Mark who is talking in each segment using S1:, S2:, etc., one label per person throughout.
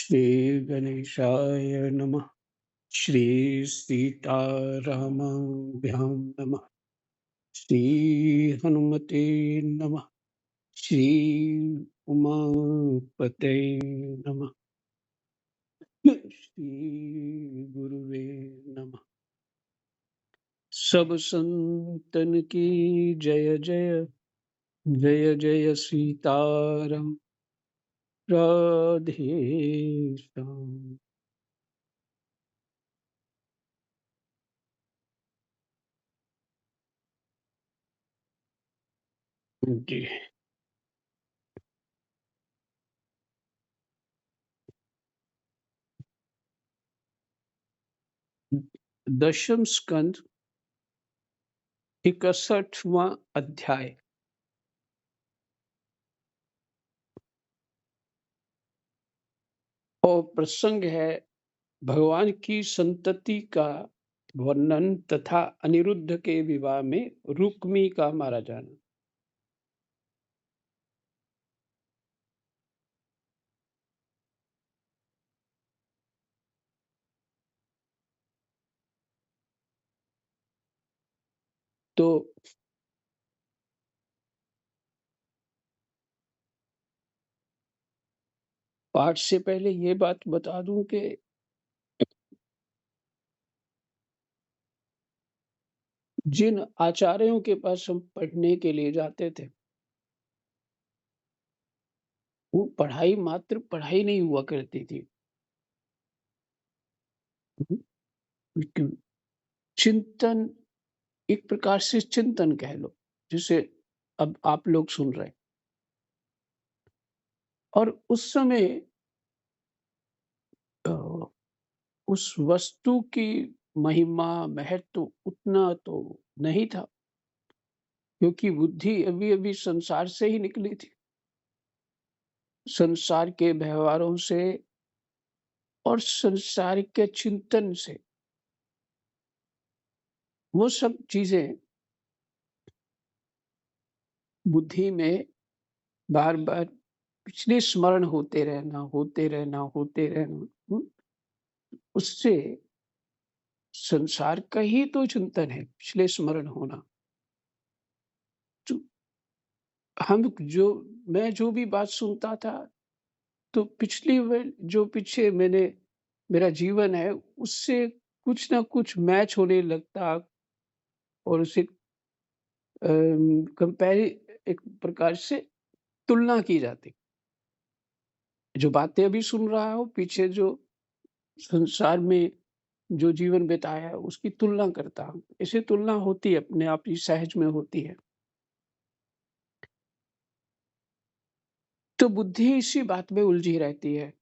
S1: श्रीगणेशाय नमः। श्रीसीतारामाभ्यां नमः। श्रीहनुमते नमः। श्री उमापते नमः। श्री गुरुवे नमः। सब संतन की जय जय। जय जय सीताराम। राधे श्याम। जी। दशम स्कंद 61वां अध्याय। और प्रसंग है भगवान की संतति का वर्णन तथा अनिरुद्ध के विवाह में रुक्मी का मारा जाना। तो पाठ से पहले ये बात बता दूं कि जिन आचार्यों के पास हम पढ़ने के लिए जाते थे, वो पढ़ाई मात्र पढ़ाई नहीं हुआ करती थी। लेकिन चिंतन, एक प्रकार से चिंतन कह लो, जिसे अब आप लोग सुन रहे हैं। और उस समय अ, उस वस्तु की महिमा महत्व उतना तो नहीं था, क्योंकि बुद्धि अभी अभी संसार से ही निकली थी। संसार के व्यवहारों से और संसार के चिंतन से वो सब चीजें बुद्धि में बार बार पिछले स्मरण होते रहना होते रहना होते रहना। उससे संसार का ही तो चिंतन है, पिछले स्मरण होना। तो हम जो मैं जो भी बात सुनता था, तो पिछली जो पीछे मेरा जीवन है, उससे कुछ ना कुछ मैच होने लगता। और उसे कंपेयर, एक प्रकार से तुलना की जाती। जो बातें अभी सुन रहा हो, पीछे जो संसार में जो जीवन बिताया है, उसकी तुलना करता हूँ। ऐसे तुलना होती है, अपने आप ही सहज में होती है। तो बुद्धि इसी बात में उलझी रहती है।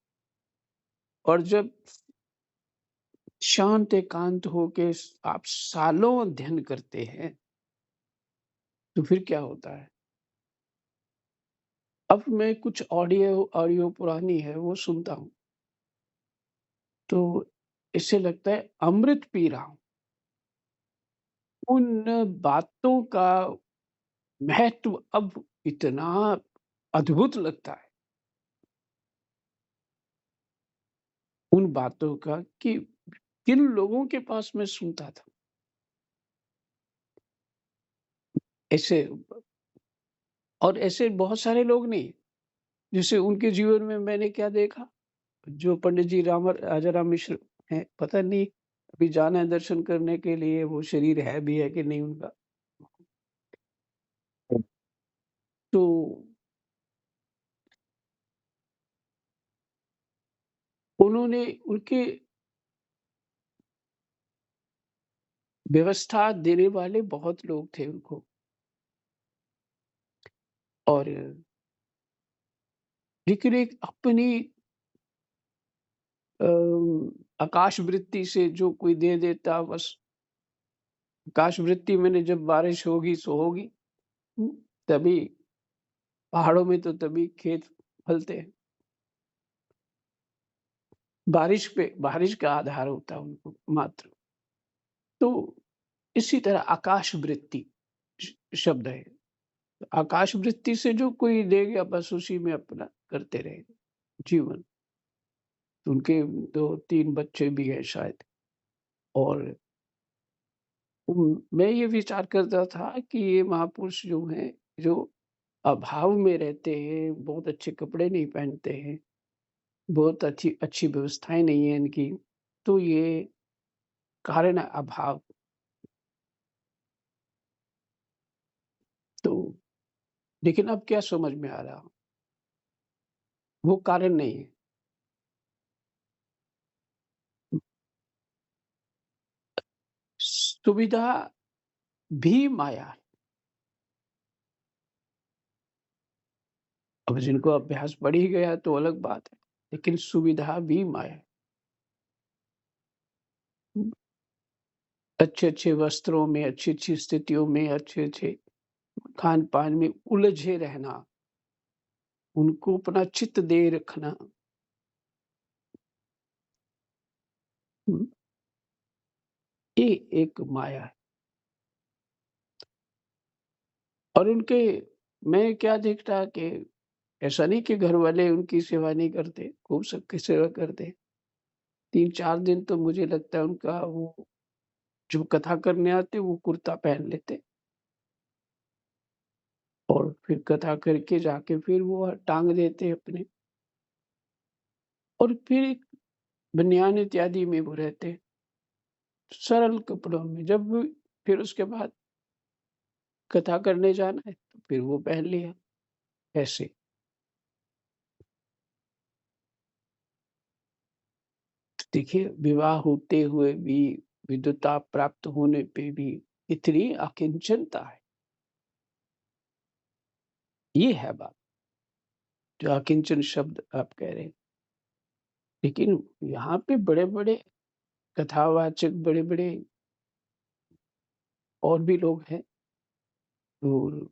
S1: और जब शांत एकांत होके आप सालों अध्ययन करते हैं, तो फिर क्या होता है। अब मैं कुछ ऑडियो ऑडियो पुरानी है वो सुनता हूँ, तो इससे लगता है अमृत पी रहा हूँ। उन बातों का महत्व अब इतना अद्भुत लगता है, उन बातों का, कि किन लोगों के पास मैं सुनता था ऐसे। और ऐसे बहुत सारे लोग नहीं, जैसे उनके जीवन में मैंने क्या देखा। जो पंडित जी राजाराम मिश्र हैं, पता नहीं अभी जाना है दर्शन करने के लिए, वो शरीर है भी है कि नहीं उनका। तो उन्होंने उनके व्यवस्था देने वाले बहुत लोग थे उनको। और लेकिन एक अपनी आकाश वृत्ति से जो कोई दे देता, बस आकाश वृत्ति मैंने, जब बारिश होगी सो होगी। हम्म, तभी पहाड़ों में तो तभी खेत फलते हैं। बारिश पे, बारिश का आधार होता है उनको मात्र। तो इसी तरह आकाश वृत्ति शब्द है। आकाश वृत्ति से जो कोई दे गया, बस उसी में अपना करते रहे जीवन। उनके 2-3 बच्चे भी हैं शायद। और मैं ये विचार करता था कि ये महापुरुष जो हैं, जो अभाव में रहते हैं, बहुत अच्छे कपड़े नहीं पहनते हैं, बहुत अच्छी अच्छी व्यवस्थाएँ नहीं है इनकी, तो ये कारण है अभाव। तो लेकिन अब क्या समझ में आ रहा, वो कारण नहीं है। सुविधा भी माया है। अब जिनको अभ्यास बढ़ ही गया तो अलग बात है, लेकिन सुविधा भी माया है। अच्छे-अच्छे वस्त्रों में, अच्छी-अच्छी स्थितियों में, अच्छे-अच्छे खान-पान में उलझे रहना, उनको अपना चित्त दे रखना, हुँ, ये एक माया है। और उनके मैं क्या देखता कि ऐसा नहीं कि घरवाले उनकी सेवा नहीं करते, खूब सबकी सेवा करते। 3-4 दिन तो मुझे लगता है उनका वो जो कथा करने आते वो कुर्ता पहन लेते और फिर कथा करके जाके फिर वो टाँग देते अपने और फिर बनियान इत्यादि में वो रहते, सरल कपड़ों में। जब फिर उसके बाद कथा करने जाना है, तो फिर वो पहन लिया, ऐसे। देखिए, विवाह होते हुए भी, विधुता प्राप्त होने पे भी इतनी अकिंचनता है, ये है बात, जो अकिंचन शब्द आप कह रहे हैं। लेकिन यहाँ पे बड़े-बड़े कथावाचक, बड़े-बड़े और भी लोग हैं, और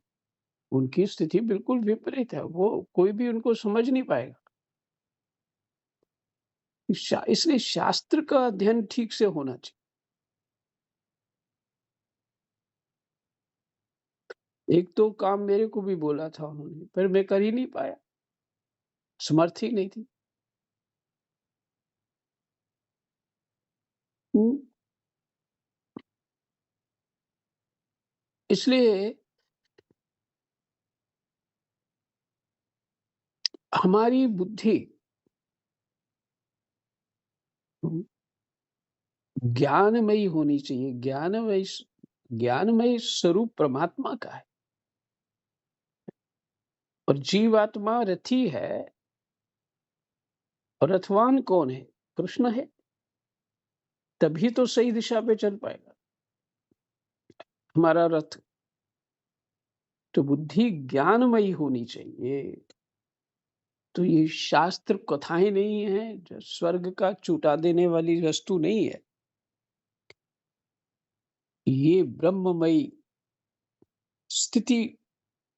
S1: उनकी स्थिति बिल्कुल विपरीत है, वो कोई भी उनको समझ नहीं पाएगा। इसलिए शास्त्र का अध्ययन ठीक से होना चाहिए। एक तो काम मेरे को भी बोला था उन्होंने, पर मैं कर ही नहीं पाया, समर्थ ही नहीं थी। हुँ, इसलिए हमारी बुद्धि हुँ, ज्ञानमयी होनी चाहिए। ज्ञानमय स्वरूप परमात्मा का है और जीवात्मा रथी है और रथवान कौन है? कृष्ण है, तभी तो सही दिशा पे चल पाएगा हमारा रथ। तो बुद्धि ज्ञानमयी होनी चाहिए। तो ये शास्त्र कथाएँ नहीं हैं, जो स्वर्ग का चूटा देने वाली वस्तु नहीं है। ये ब्रह्ममयी स्थिति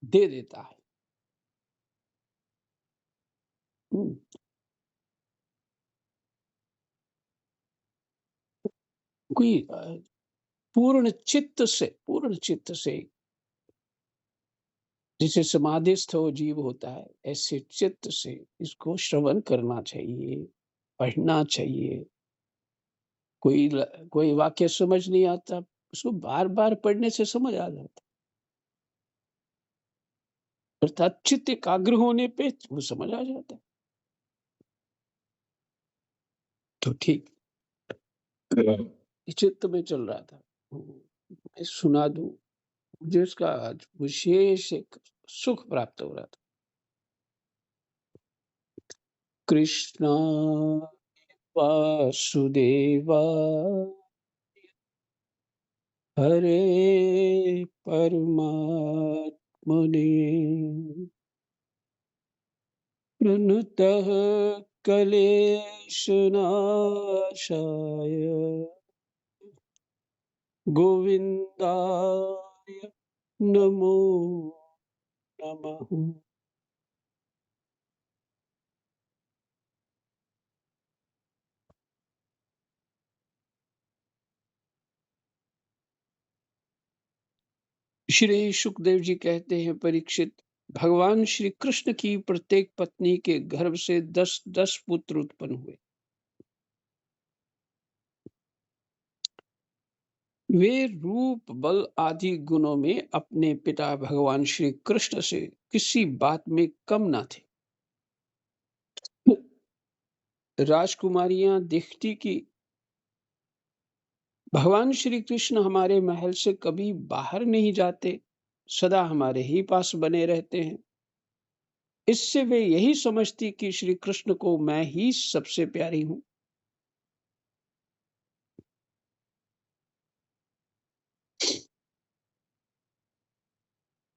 S1: दे देता है। हुँ, कोई पूर्ण चित्त से जैसे समाधिस्थ हो जीव होता है, ऐसे चित्त से इसको श्रवण करना चाहिए, पढ़ना चाहिए। कोई वाक्य समझ नहीं आता, उसको बार-बार पढ़ने से समझ आ जाता है। अर्थात चित्त एकाग्र होने पे वो समझ आ जाता है। तो ठीक चित्त में चल रहा था। मैं सुना दूँ, मुझे उसका आज विशेष एक सुख प्राप्त हो रहा था। कृष्ण वासुदेवाय हरे परमात्मने प्रणतः क्लेशनाशाय गोविन्दाय नमो नमः। श्री सुखदेव जी कहते हैं, परीक्षित, भगवान श्री कृष्ण की प्रत्येक पत्नी के गर्भ से 10-10 पुत्र उत्पन्न हुए। वे रूप बल आदि गुणों में अपने पिता भगवान श्री कृष्ण से किसी बात में कम न थे। राजकुमारियां देखती कि भगवान श्री कृष्ण हमारे महल से कभी बाहर नहीं जाते, सदा हमारे ही पास बने रहते हैं। इससे वे यही समझती कि श्री कृष्ण को मैं ही सबसे प्यारी हूँ।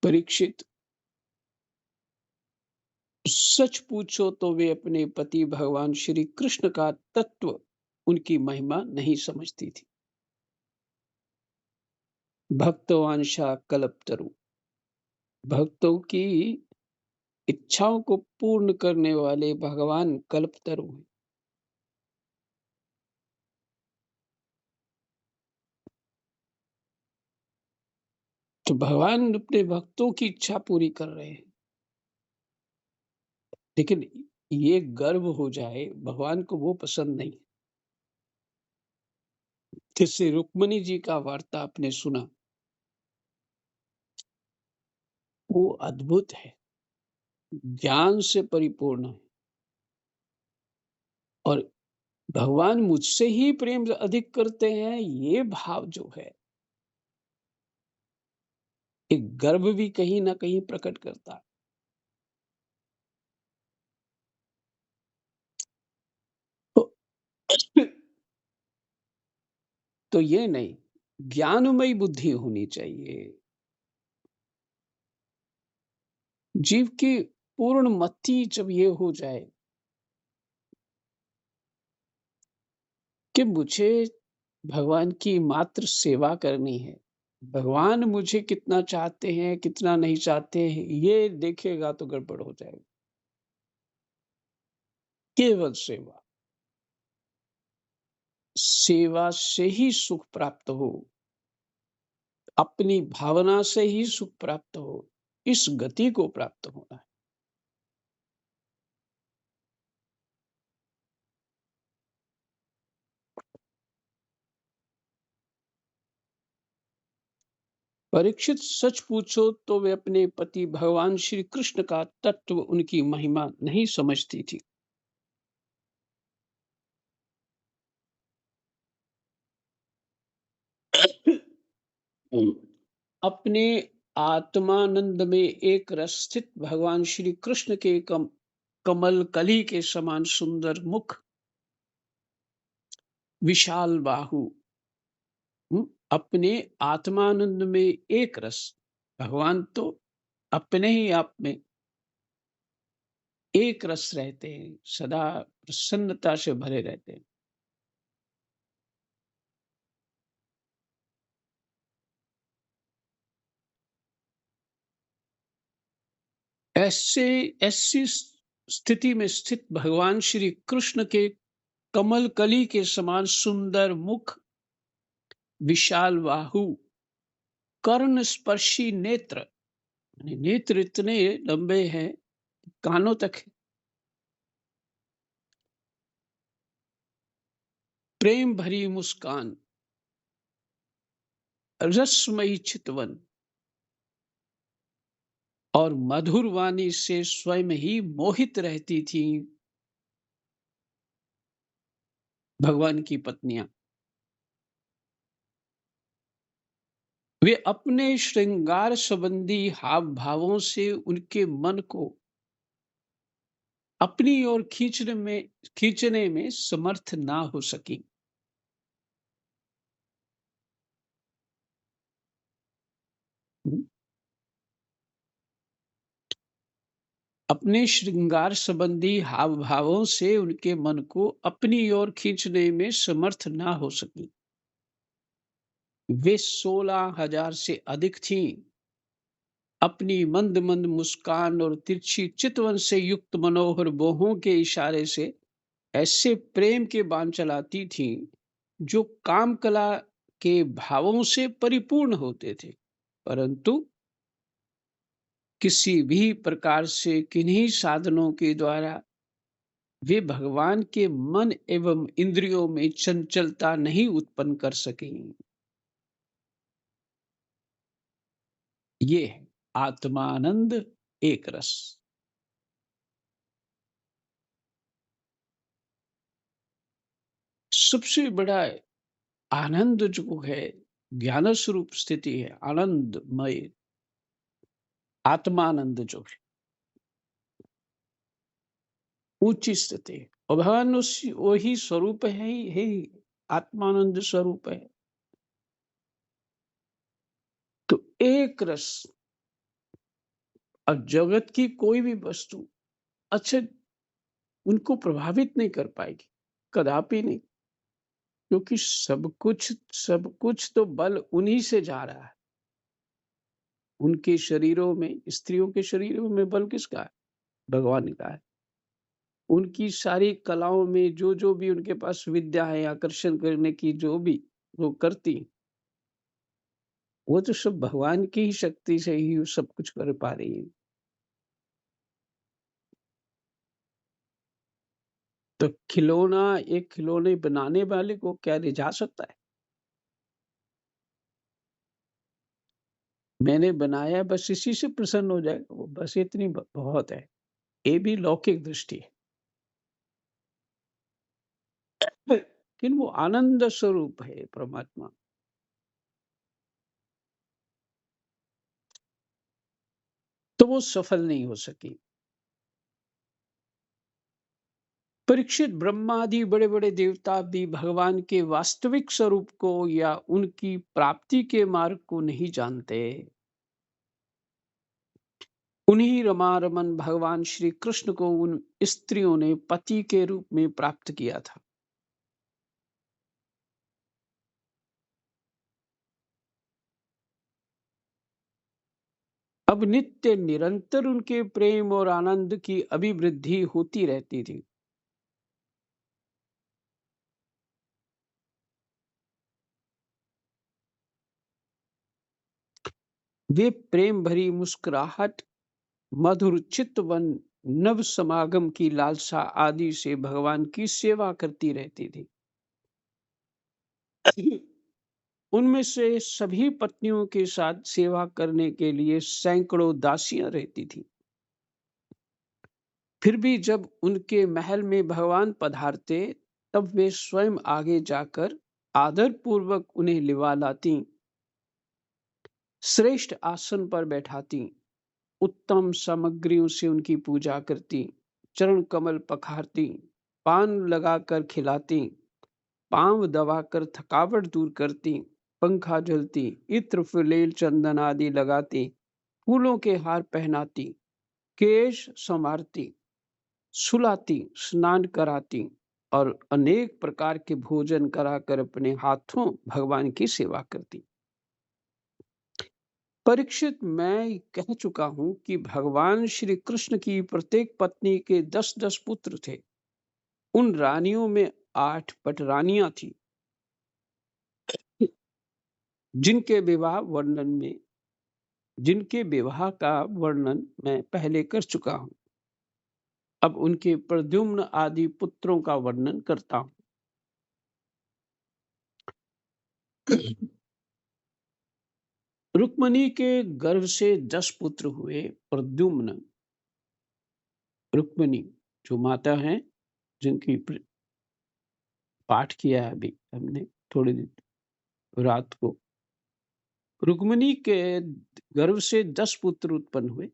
S1: परीक्षित, सच पूछो तो वे अपने पति भगवान श्री कृष्ण का तत्व, उनकी महिमा नहीं समझती थी। भक्तवांशा कल्पतरु, भक्तों की इच्छाओं को पूर्ण करने वाले भगवान कल्पतरु हैं। तो भगवान अपने भक्तों की इच्छा पूरी कर रहे हैं, लेकिन ये गर्व हो जाए, भगवान को वो पसंद नहीं। जैसे रुक्मणी जी का वार्ता आपने सुना, वो अद्भुत है, ज्ञान से परिपूर्ण है। और भगवान मुझसे ही प्रेम अधिक करते हैं, ये भाव जो है, एक गर्व भी कहीं ना कहीं प्रकट करता है। तो, तो ये नहीं, ज्ञानमयी बुद्धि होनी चाहिए। जीव की पूर्ण मति जब ये हो जाए कि मुझे भगवान की मात्र सेवा करनी है, भगवान मुझे कितना चाहते हैं कितना नहीं चाहते हैं ये देखेगा तो गड़बड़ हो जाएगा। केवल सेवा, सेवा से ही सुख प्राप्त हो, अपनी भावना से ही सुख प्राप्त हो, इस गति को प्राप्त होना है। परीक्षित, सच पूछो तो वे अपने पति भगवान श्री कृष्ण का तत्व, उनकी महिमा नहीं समझती थी। अपने आत्मानंद में एक रस स्थित भगवान श्री कृष्ण के कमल कली के समान सुंदर मुख, विशाल बाहु, अपने आत्मानंद में एक रस, भगवान तो अपने ही आप में एक रस रहते हैं, सदा प्रसन्नता से भरे रहते हैं। ऐसे ऐसी स्थिति में स्थित भगवान श्री कृष्ण के कमल कली के समान सुंदर मुख, विशाल बाहु, कर्ण स्पर्शी नेत्र, यानी नेत्र इतने लंबे हैं, कानों तक है, प्रेम भरी मुस्कान, रसमयी चितवन और मधुर वाणी से स्वयं ही मोहित रहती थी भगवान की पत्नियां। वे अपने श्रृंगार संबंधी हाव भावों से उनके मन को अपनी ओर खींचने में समर्थ ना हो सकी। अपने श्रृंगार संबंधी हाव भावों से उनके मन को अपनी ओर खींचने में समर्थ ना हो सकी। वे 16,000 से अधिक थीं। अपनी मंद मंद मुस्कान और तिरछी चितवन से युक्त मनोहर बाहों के इशारे से ऐसे प्रेम के बाण चलाती थीं जो काम कला के भावों से परिपूर्ण होते थे, परंतु किसी भी प्रकार से किन्हीं साधनों के द्वारा वे भगवान के मन एवं इंद्रियों में चंचलता नहीं उत्पन्न कर सकें। ये है आत्मानंद एक रस। सबसे बड़ा आनंद जो है, ज्ञान स्वरूप स्थिति है, आनंदमय आत्मानंद जो है, ऊंची स्थिति है। और भगवान वही स्वरूप है ही, आत्मानंद स्वरूप है। तो एक रस, और जगत की कोई भी वस्तु अच्छे उनको प्रभावित नहीं कर पाएगी, कदापि नहीं, क्योंकि सब कुछ तो बल उन्हीं से जा रहा है। उनके शरीरों में, स्त्रियों के शरीरों में बल किसका है? भगवान का है। उनकी सारी कलाओं में जो जो भी उनके पास विद्या है आकर्षण करने की, जो भी वो करती, वो तो सब भगवान की ही शक्ति से ही वो सब कुछ कर पा रही है। तो खिलौना, एक खिलौने बनाने वाले को क्या रिझा सकता है? मैंने बनाया, बस इसी से प्रसन्न हो जाएगा वो, बस इतनी बहुत है। ये भी लौकिक दृष्टि है। लेकिन वो आनंद स्वरूप है परमात्मा। तो वो सफल नहीं हो सकी। परीक्षित, ब्रह्मादि बड़े बड़े देवता भी भगवान के वास्तविक स्वरूप को या उनकी प्राप्ति के मार्ग को नहीं जानते। उन्हीं रमारमन भगवान श्री कृष्ण को उन स्त्रियों ने पति के रूप में प्राप्त किया था। अब नित्य निरंतर उनके प्रेम और आनंद की अभिवृद्धि होती रहती थी। वे प्रेम भरी मुस्कुराहट, मधुर चित्तवन, नव समागम की लालसा आदि से भगवान की सेवा करती रहती थी। उनमें से सभी पत्नियों के साथ सेवा करने के लिए सैकड़ों दासियां रहती थी। फिर भी जब उनके महल में भगवान पधारते, तब वे स्वयं आगे जाकर आदर पूर्वक उन्हें लिवा लाती, श्रेष्ठ आसन पर बैठाती, उत्तम सामग्रियों से उनकी पूजा करती, चरण कमल पखारती, पान लगाकर खिलाती, पांव दबाकर थकावट दूर करती, पंखा झलती, इत्र फिलेल चंदन आदि लगाती, फूलों के हार पहनाती, केश संवारती, सुलाती, स्नान कराती और अनेक प्रकार के भोजन कराकर अपने हाथों भगवान की सेवा करती। परीक्षित, मैं कह चुका हूं कि भगवान श्री कृष्ण की प्रत्येक पत्नी के 10-10 पुत्र थे। उन रानियों में 8 पटरानियां थी, जिनके विवाह वर्णन में जिनके विवाह का वर्णन मैं पहले कर चुका हूं। अब उनके प्रद्युम्न आदि पुत्रों का वर्णन करता हूं। रुक्मणी के गर्भ से 10 पुत्र हुए। प्रद्युम्न, रुक्मणी जो माता हैं, जिनकी पाठ किया है अभी हमने थोड़ी देर रात को। रुक्मणी के गर्भ से 10 पुत्र उत्पन्न हुए।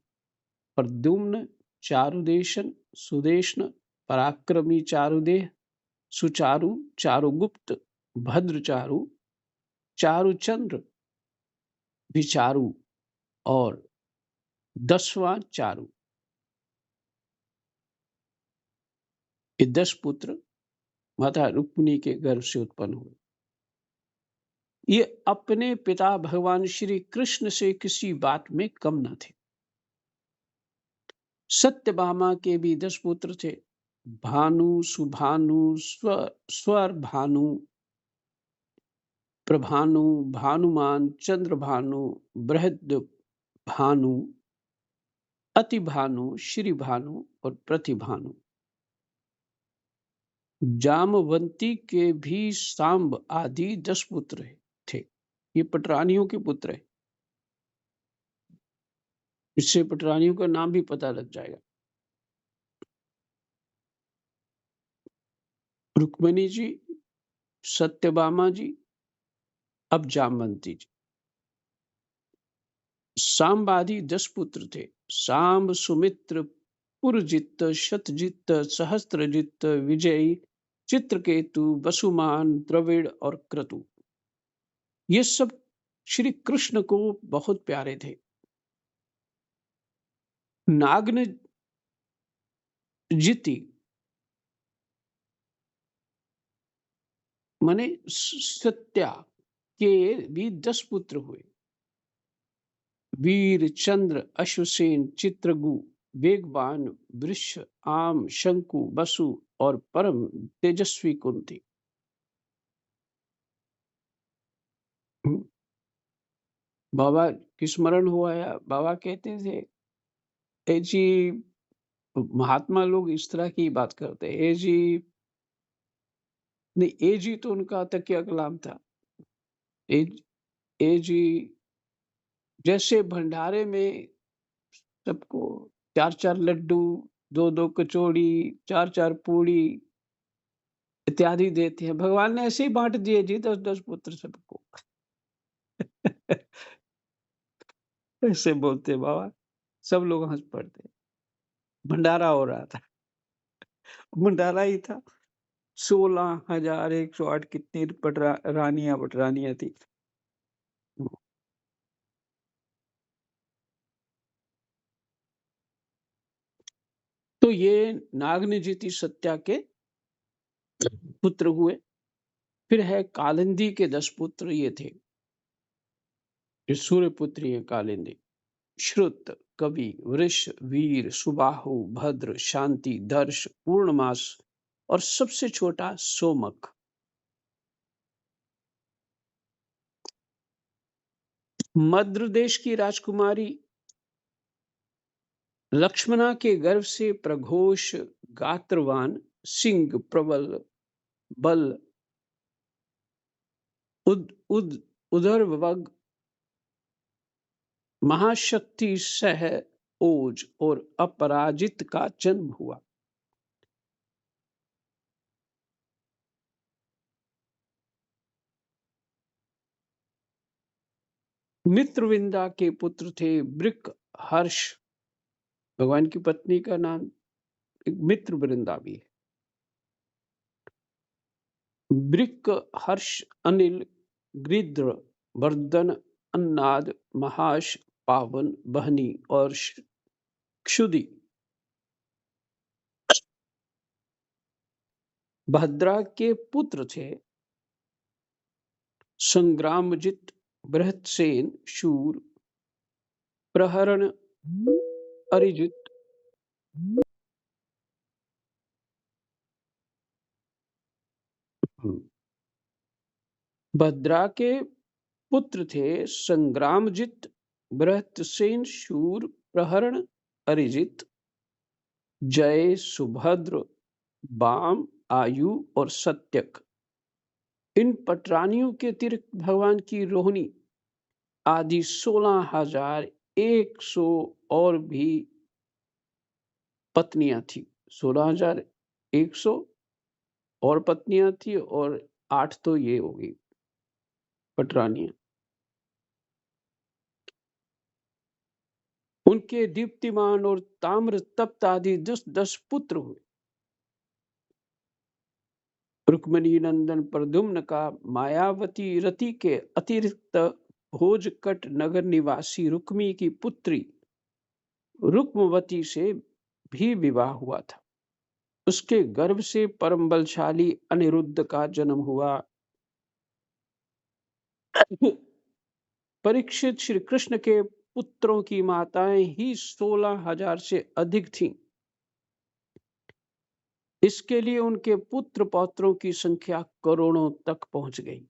S1: प्रद्युम्न, चारुदेशन, सुदेशन, पराक्रमी चारुदेह, सुचारु, चारुगुप्त, भद्रचारु, चारुचंद्र, विचारु और 10वां चारु। ये 10 पुत्र माता रुक्मिणी के गर्भ से उत्पन्न हुए। ये अपने पिता भगवान श्री कृष्ण से किसी बात में कम न थे। सत्यभामा के भी 10 पुत्र थे। भानु, सुभानु, स्वर भानु, प्रभानु, भानुमान, चंद्रभानु, बृहद भानु, अति भानु, श्री भानु और प्रतिभानु। जामवंती के भी सांब आदि 10 पुत्र थे। ये पटरानियों के पुत्र है। इससे पटरानियों का नाम भी पता लग जाएगा। रुक्मिणी जी, सत्यभामा जी, अब जामवंती जी। सांबादी 10 पुत्र थे। सांब, सुमित्र, पुरजित, शतजित, सहस्त्रजित, विजयी, चित्रकेतु, वसुमान, द्रविड़ और क्रतु। ये सब श्री कृष्ण को बहुत प्यारे थे। नागन जिति माने सत्या के भी 10 पुत्र हुए। वीर, चंद्र, अश्वसेन, चित्रगु, वेगवान, वृष, आम, शंकु, बसु और परम तेजस्वी कुंती। बाबा की स्मरण हुआ या बाबा कहते थे, ए जी, महात्मा लोग इस तरह की बात करते हैं, ए जी नहीं, ए जी तो उनका तकिया कलाम था। ए, ए जी जैसे भंडारे में सबको 4-4 लड्डू, 2-2 कचौड़ी, 4-4 पूड़ी इत्यादि देते हैं, भगवान ने ऐसे ही बांट दिए जी 10-10 पुत्र सबको। ऐसे बोलते बाबा, सब लोग हंस पड़ते। भंडारा हो रहा था, भंडारा ही था। 16,108 कितनी रानियां पटरानियां थी। तो ये नागनिजिति सत्या के पुत्र हुए। फिर है कालिंदी के 10 पुत्र, ये थे, ये सूर्य पुत्री है कालिंदी। श्रुत, कवि, वृष, वीर, सुबाहु, भद्र, शांति, दर्श, पूर्णमास और सबसे छोटा सोमक। मद्र देश की राजकुमारी लक्ष्मणा के गर्भ से प्रघोष, गात्रवान, सिंह, प्रबल, बल, उद उद उदरवग, महाशक्ति सह, ओज और अपराजित का जन्म हुआ। मित्रविंदा के पुत्र थे वृक, हर्ष, भगवान की पत्नी का नाम एक मित्र वृंदा भी है। वृक, हर्ष, अनिल, गृध्र, वर्धन, अन्नाद, महाश, पावन, बहनी और क्षुधि। भद्रा के पुत्र थे संग्रामजित, बृहत्सेन, शूर, प्रहरण, अरिजित। भद्रा के पुत्र थे संग्रामजित, बृहत्सेन, शूर, प्रहरण, अरिजित, जय, सुभद्र, बाम, आयु और सत्यक। इन पटरानियों के अतिरिक्त भगवान की रोहिणी आदि 16,100 और भी पत्नियां थी। 16,100 और पत्नियां थी और 8 तो ये हो गई पटरानियां। उनके दीप्तिमान और ताम्र तप्त आदि 10-10 पुत्र हुए। रुक्मिणी नंदन प्रद्युम्न का मायावती रति के अतिरिक्त भोजकट नगर निवासी रुक्मी की पुत्री रुक्मवती से भी विवाह हुआ था। उसके गर्भ से परम बलशाली अनिरुद्ध का जन्म हुआ। परीक्षित श्री कृष्ण के पुत्रों की माताएं ही 16,000 से अधिक थीं। इसके लिए उनके पुत्र पौत्रों की संख्या करोड़ों तक पहुंच गई।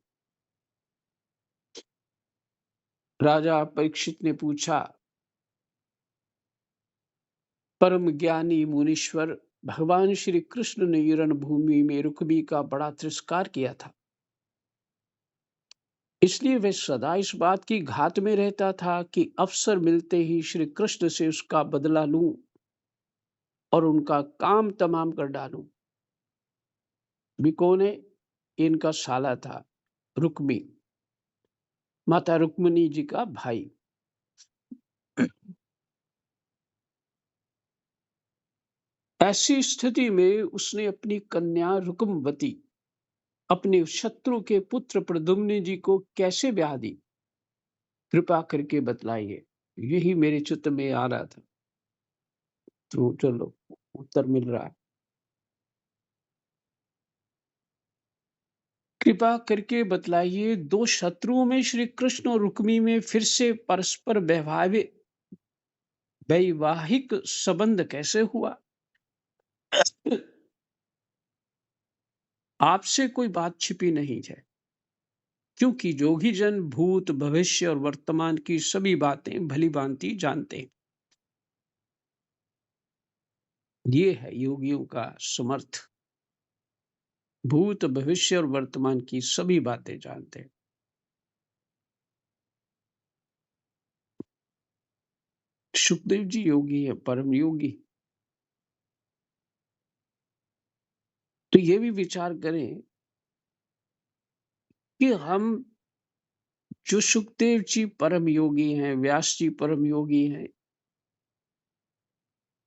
S1: राजा परीक्षित ने पूछा, परम ज्ञानी मुनीश्वर, भगवान श्री कृष्ण ने रण भूमि में रुक्मी का बड़ा तिरस्कार किया था। इसलिए वह सदा इस बात की घात में रहता था कि अवसर मिलते ही श्री कृष्ण से उसका बदला लूं और उनका काम तमाम कर डालूं। भी कौन है? इनका साला था, रुक्मी, माता रुक्मिणी जी का भाई। ऐसी स्थिति में उसने अपनी कन्या रुक्मवती अपने शत्रु के पुत्र प्रद्युम्न जी को कैसे ब्याह दी? कृपा करके बतलाइए। यही मेरे चित्त में आ रहा था। तो चलो, उत्तर मिल रहा है। कृपा करके बतलाइए, दो शत्रुओं में श्री कृष्ण और रुक्मी में फिर से परस्पर वैवाहिक संबंध कैसे हुआ? आपसे कोई बात छिपी नहीं है, क्योंकि जोगी जन भूत भविष्य और वर्तमान की सभी बातें भली भांति जानते हैं। ये है योगियों का समर्थ। भूत भविष्य और वर्तमान की सभी बातें जानते हैं। सुखदेव जी योगी है, परम योगी। तो ये भी विचार करें कि हम, जो सुखदेव जी परम योगी हैं, व्यास जी परम योगी हैं,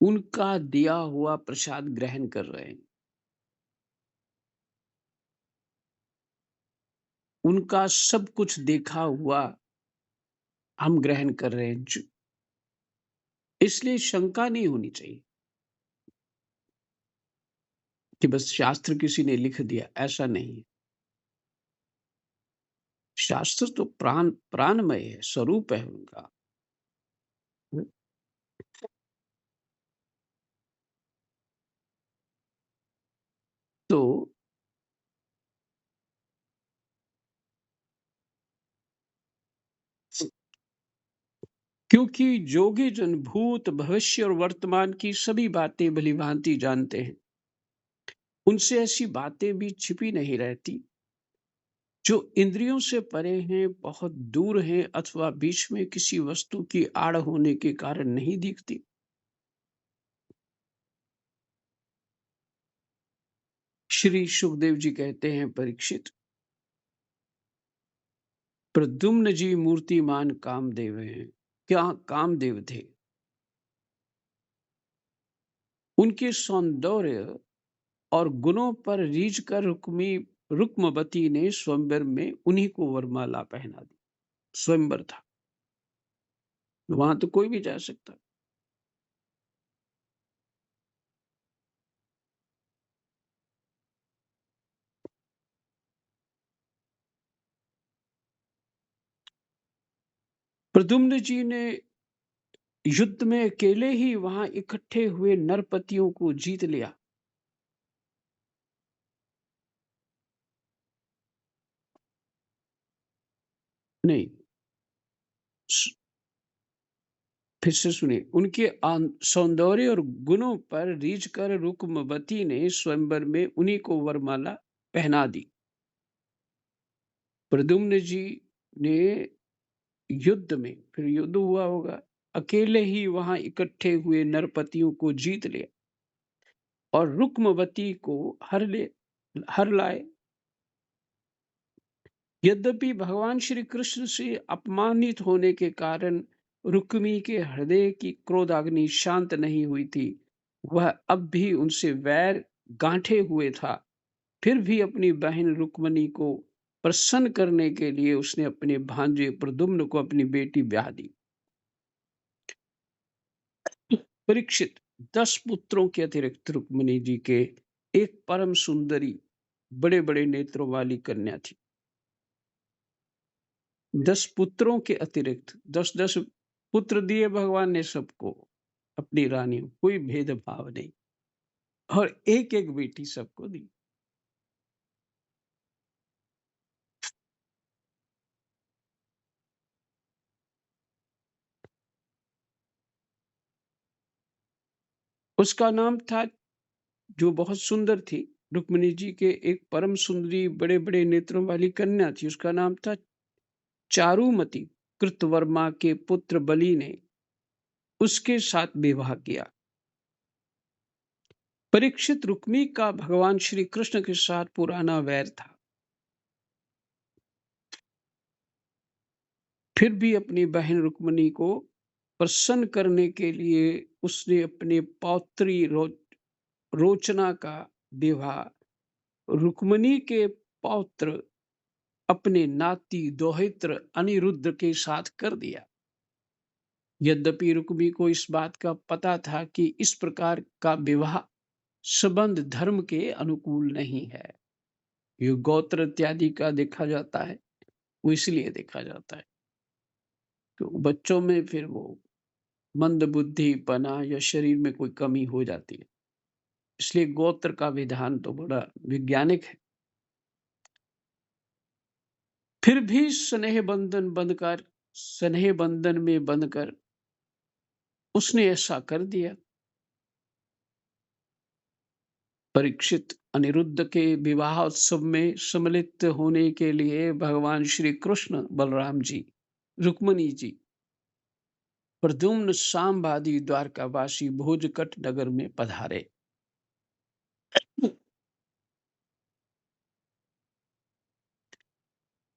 S1: उनका दिया हुआ प्रसाद ग्रहण कर रहे हैं, उनका सब कुछ देखा हुआ हम ग्रहण कर रहे हैं। इसलिए शंका नहीं होनी चाहिए कि बस शास्त्र किसी ने लिख दिया, ऐसा नहीं है। शास्त्र तो प्राणमय है, स्वरूप है उनका। तो क्योंकि जोगी जन भूत भविष्य और वर्तमान की सभी बातें भली भांति जानते हैं, उनसे ऐसी बातें भी छिपी नहीं रहती जो इंद्रियों से परे हैं, बहुत दूर हैं, अथवा बीच में किसी वस्तु की आड़ होने के कारण नहीं दिखती। श्री सुखदेव जी कहते हैं, परीक्षित, प्रद्युम्न जी मूर्तिमान कामदेव हैं। क्या कामदेव थे? उनके सौंदर्य और गुणों पर रीझ कर रुक्मवती ने स्वयंवर में उन्हीं को वरमाला पहना दी। स्वयंवर था, वहां तो कोई भी जा सकता। प्रद्युम्न जी ने युद्ध में अकेले ही वहां इकट्ठे हुए नरपतियों को जीत लिया। नहीं, फिर से सुनिए। उनके सौंदर्य और गुणों पर रीझ कर रुक्मवती ने स्वयंवर में उन्हीं को वरमाला पहना दी। प्रद्युम्न जी ने युद्ध में, फिर युद्ध हुआ होगा, अकेले ही वहां इकट्ठे हुए नरपतियों को जीत लिया और रुक्मवती को हर लाए। यद्यपि भगवान श्री कृष्ण से अपमानित होने के कारण रुक्मी के हृदय की क्रोधाग्नि शांत नहीं हुई थी, वह अब भी उनसे वैर गांठे हुए था। फिर भी अपनी बहन रुक्मणी को प्रसन्न करने के लिए उसने अपने भांजे प्रद्युम्न को अपनी बेटी ब्याह दी। परीक्षित, 10 पुत्रों के अतिरिक्त रुक्मिणी जी के एक परम सुंदरी बड़े बड़े नेत्रों वाली कन्या थी। 10 पुत्रों के अतिरिक्त 10-10 पुत्र दिए भगवान ने सबको, अपनी रानियों, कोई भेदभाव नहीं, और एक एक बेटी सबको दी। उसका नाम था, जो बहुत सुंदर थी, रुक्मिणी जी के एक परम सुंदरी बड़े बड़े नेत्रों वाली कन्या थी, उसका नाम था चारुमती कृतवर्मा के पुत्र बलि ने उसके साथ विवाह किया। परीक्षित रुक्मी का भगवान श्री कृष्ण के साथ पुराना वैर था, फिर भी अपनी बहन रुक्मिणी को प्रसन्न करने के लिए उसने अपने पौत्री रोचना का विवाह रुक्मिणी के पौत्र अपने नाती दोहित्र अनिरुद्ध के साथ कर दिया। यद्यपि रुक्मी को इस बात का पता था कि इस प्रकार का विवाह संबंध धर्म के अनुकूल नहीं है, ये गोत्र इत्यादि का देखा जाता है, वो इसलिए देखा जाता है तो बच्चों में फिर वो मंद बुद्धि पना या शरीर में कोई कमी हो जाती है, इसलिए गोत्र का विधान तो बड़ा वैज्ञानिक है। फिर भी स्नेह बंधन में बंधकर उसने ऐसा कर दिया। परीक्षित अनिरुद्ध के विवाह उत्सव में सम्मिलित होने के लिए भगवान श्री कृष्ण, बलराम जी, रुक्मिणी जी, प्रद्युम्न सांबादी द्वारकावासी भोजकट नगर में पधारे।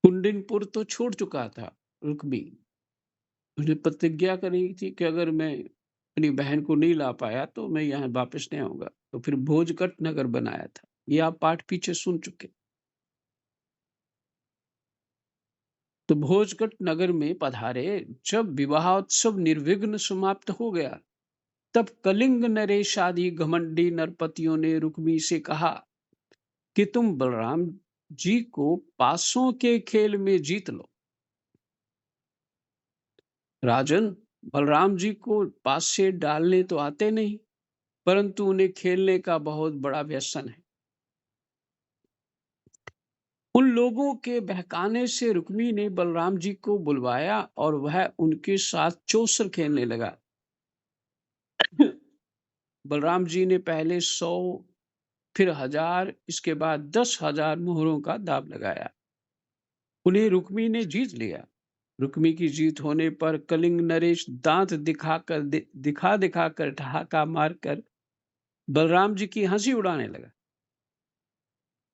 S1: कुंडिनपुर तो छोड़ चुका था रुक्मी, उसने प्रतिज्ञा करी थी कि अगर मैं अपनी बहन को नहीं ला पाया तो मैं यहाँ वापस नहीं आऊंगा, तो फिर भोजकट नगर बनाया था। ये आप पाठ पीछे सुन चुके। तो भोजकट नगर में पधारे। जब विवाहोत्सव निर्विघ्न समाप्त हो गया तब कलिंग नरेश आदि घमंडी नरपतियों ने रुक्मी से कहा कि तुम बलराम जी को पासों के खेल में जीत लो। राजन, बलराम जी को पास से डालने तो आते नहीं, परंतु उन्हें खेलने का बहुत बड़ा व्यसन है। उन लोगों के बहकाने से रुक्मी ने बलराम जी को बुलवाया और वह उनके साथ चौसर खेलने लगा। बलराम जी ने पहले 100, फिर 1000, इसके बाद 10,000 मोहरों का दाव लगाया। उन्हें रुक्मी ने जीत लिया। रुक्मी की जीत होने पर कलिंग नरेश दांत दिखा दिखाकर ठहाका मारकर बलराम जी की हंसी उड़ाने लगा।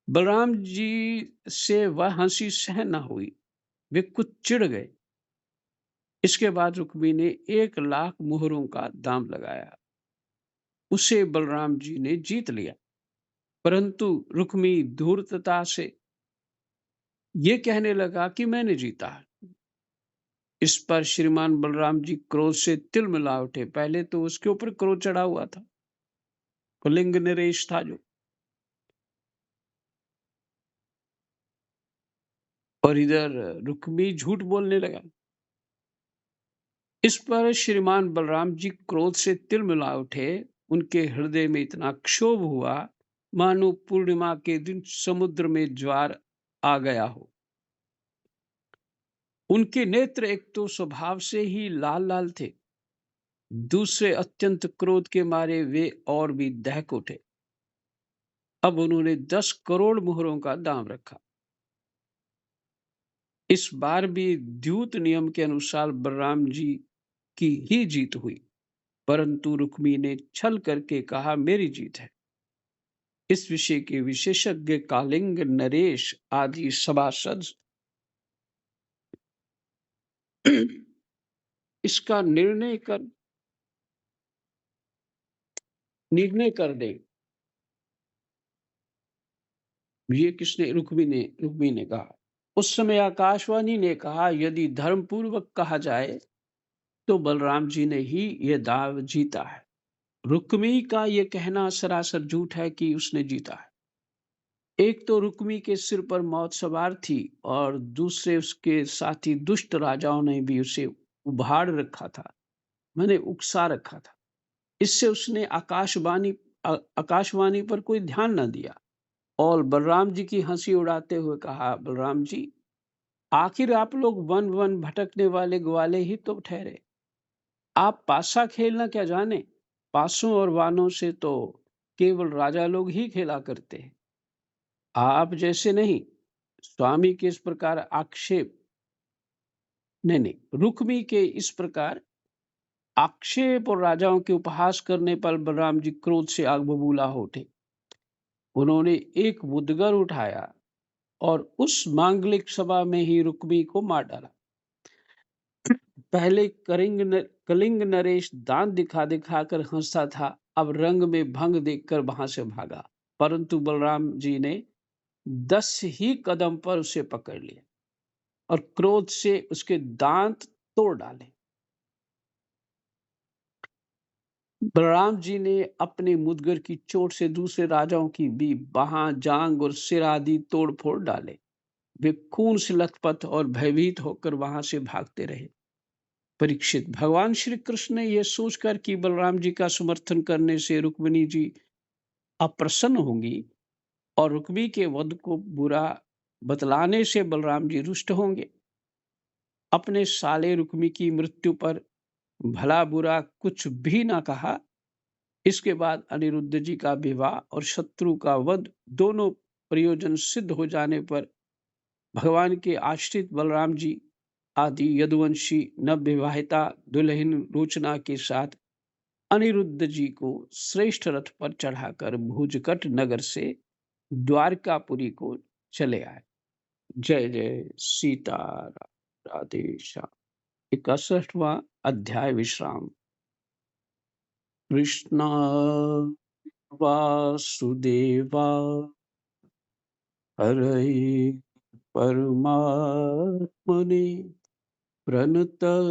S1: बलराम जी से वह हंसी सहन न हुई, वे कुछ चिढ़ गए। इसके बाद रुक्मी ने 1,00,000 मोहरों का दाम लगाया। उसे बलराम जी ने जीत लिया, परंतु रुक्मी धूर्तता से ये कहने लगा कि मैंने जीता है। इस पर श्रीमान बलराम जी क्रोध से तिलमिला उठे। पहले तो उसके ऊपर क्रोध चढ़ा हुआ था, कलिंग नरेश था जो, और इधर रुक्मी झूठ बोलने लगा। इस पर श्रीमान बलराम जी क्रोध से तिलमिला उठे। उनके हृदय में इतना क्षोभ हुआ मानो पूर्णिमा के दिन समुद्र में ज्वार आ गया हो। उनके नेत्र एक तो स्वभाव से ही लाल लाल थे, दूसरे अत्यंत क्रोध के मारे वे और भी दहक उठे। अब उन्होंने 10 करोड़ मोहरों का दाम रखा। इस बार भी द्यूत नियम के अनुसार बलराम जी की ही जीत हुई, परंतु रुक्मी ने छल करके कहा मेरी जीत है। इस विषय के विशेषज्ञ कालिंग नरेश आदि सभासद इसका निर्णय कर दे। ये किसने? रुक्मी ने कहा। उस समय आकाशवाणी ने कहा यदि धर्म पूर्वक कहा जाए तो बलराम जी ने ही ये दाव जीता है। रुक्मी का ये कहना सरासर झूठ है कि उसने जीता है। एक तो रुक्मी के सिर पर मौत सवार थी और दूसरे उसके साथी दुष्ट राजाओं ने भी उसे उभाड़ रखा था, मैंने उकसा रखा था। इससे उसने आकाशवाणी पर कोई ध्यान न दिया और बलराम जी की हंसी उड़ाते हुए कहा बलराम जी, आखिर आप लोग वन वन भटकने वाले ग्वाले ही तो ठहरे। आप पासा खेलना क्या जाने? पासों और वानों से तो केवल राजा लोग ही खेला करते हैं, आप जैसे नहीं। स्वामी के इस प्रकार आक्षेप नहीं, रुक्मी के इस प्रकार आक्षेप और राजाओं के उपहास करने पर बलराम जी क्रोध से आग बबूला हो उठे। उन्होंने एक मुद्गर उठाया और उस मांगलिक सभा में ही रुक्मी को मार डाला। पहले कलिंग नरेश दांत दिखा दिखाकर हंसता था, अब रंग में भंग देखकर वहां से भागा, परंतु बलराम जी ने 10 ही कदम पर उसे पकड़ लिया और क्रोध से उसके दांत तोड़ डाले। बलराम जी ने अपने मुदगर की चोट से दूसरे राजाओं की भी बाहां, जांग और सिर आदि तोड़ फोड़ डाले। वे खून से लथपथ और भयभीत होकर वहां से भागते रहे। परीक्षित, भगवान श्री कृष्ण ने यह सोचकर कि बलराम जी का समर्थन करने से रुक्मिणी जी अप्रसन्न होंगी और रुक्मी के वध को बुरा बतलाने से बलराम जी रुष्ट होंगे, अपने साले रुक्मी की मृत्यु पर भला बुरा कुछ भी ना कहा। इसके बाद अनिरुद्ध जी का विवाह और शत्रु का वध दोनों प्रयोजन सिद्ध हो जाने पर भगवान के आश्रित बलराम जी आदि यदुवंशी नवविवाहिता दुल्हन रोचना के साथ अनिरुद्ध जी को श्रेष्ठ रथ पर चढ़ाकर भुजकट नगर से द्वारकापुरी को चले आए। जय जय सीताराम। राधे श्याम। 61वां अध्याय विश्राम। कृष्णा वासुदेवा हरे परमात्मने प्रणतक्लेशनाशाय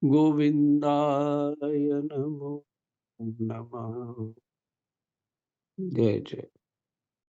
S1: गोविन्दाय नमो नमः। जय जय।